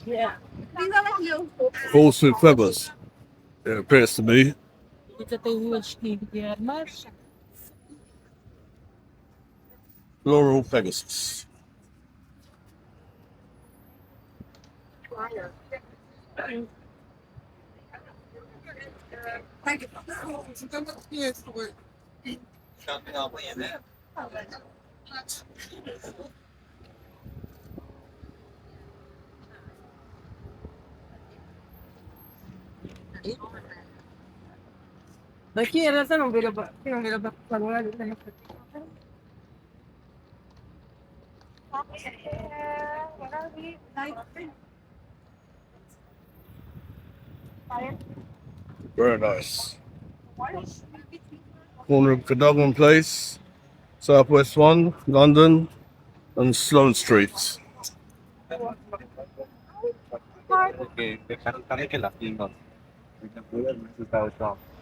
Yeah. Horse with feathers, it appears to me. It's a huge thing here. Much. Floral Pegasus. Ma chi in realtà non vedo, chi non vedo particolare. Very nice. Corner of Cadogan Place, Southwest 1, London, and Sloane Street. Perché kami kila Pinoy. Nagpulan sa tao siya.